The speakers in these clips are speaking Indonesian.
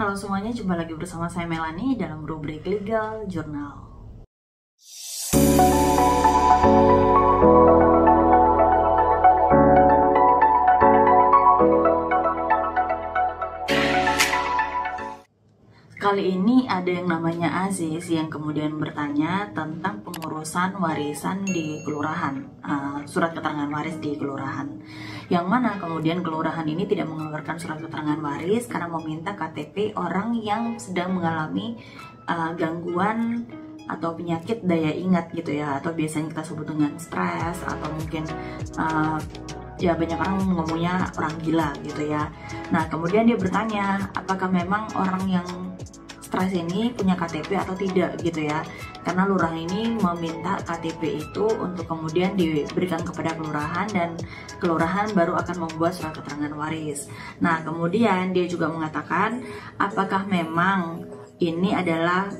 Halo semuanya, jumpa lagi bersama saya Melanie dalam rubrik Legal Journal. Kali ini ada yang namanya Aziz yang kemudian bertanya tentang pengurusan warisan di kelurahan, surat keterangan waris di kelurahan. Yang mana kemudian kelurahan ini tidak mengeluarkan surat keterangan waris karena meminta KTP orang yang sedang mengalami gangguan atau penyakit daya ingat gitu ya, atau biasanya kita sebut dengan stres, atau mungkin ya banyak orang ngomongnya orang gila gitu ya. Nah kemudian dia bertanya apakah memang orang yang stres ini punya KTP atau tidak gitu ya, karena lurah ini meminta KTP itu untuk kemudian diberikan kepada kelurahan dan kelurahan baru akan membuat surat keterangan waris. Nah kemudian dia juga mengatakan apakah memang ini adalah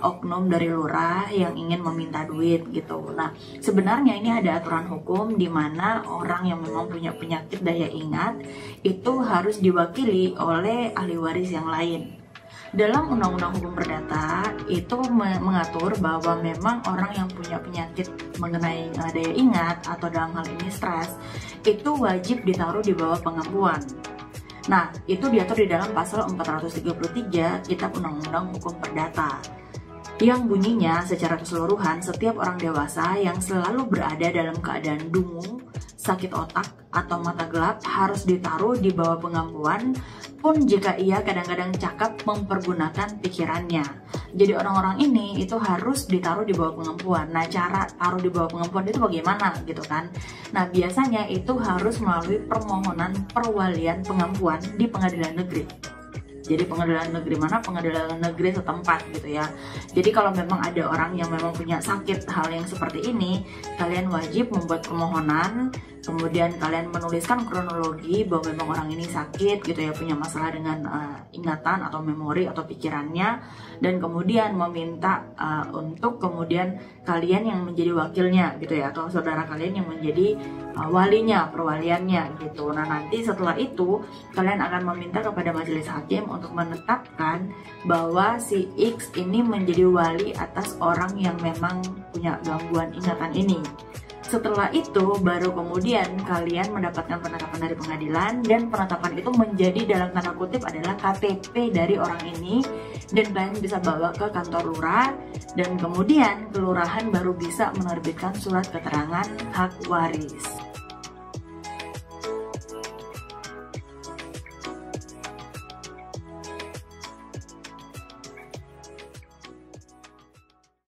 oknum dari lurah yang ingin meminta duit gitu. Nah sebenarnya ini ada aturan hukum di mana orang yang memang punya penyakit daya ingat itu harus diwakili oleh ahli waris yang lain. Dalam Undang-Undang Hukum Perdata itu mengatur bahwa memang orang yang punya penyakit mengenai daya ingat atau dalam hal ini stres itu wajib ditaruh di bawah pengampuan. Nah, itu diatur di dalam pasal 433 Kitab Undang-Undang Hukum Perdata yang bunyinya secara keseluruhan setiap orang dewasa yang selalu berada dalam keadaan dungu, sakit otak, atau mata gelap harus ditaruh di bawah pengampuan pun jika ia kadang-kadang cakap mempergunakan pikirannya. Jadi orang-orang ini itu harus ditaruh di bawah pengampuan. Nah cara taruh di bawah pengampuan itu bagaimana gitu kan? Nah biasanya itu harus melalui permohonan perwalian pengampuan di pengadilan negeri. Jadi pengadilan negeri mana? Pengadilan negeri setempat gitu ya. Jadi kalau memang ada orang yang memang punya sakit hal yang seperti ini, kalian wajib membuat permohonan, kemudian kalian menuliskan kronologi bahwa memang orang ini sakit gitu ya, punya masalah dengan ingatan atau memori atau pikirannya, dan kemudian meminta untuk kemudian kalian yang menjadi wakilnya gitu ya, atau saudara kalian yang menjadi walinya, perwaliannya gitu. Nah nanti setelah itu kalian akan meminta kepada majelis hakim untuk menetapkan bahwa si X ini menjadi wali atas orang yang memang punya gangguan ingatan ini. Setelah itu baru kemudian kalian mendapatkan penetapan dari pengadilan, dan penetapan itu menjadi dalam tanda kutip adalah KTP dari orang ini, dan kalian bisa bawa ke kantor lurah, dan kemudian kelurahan baru bisa menerbitkan surat keterangan hak waris.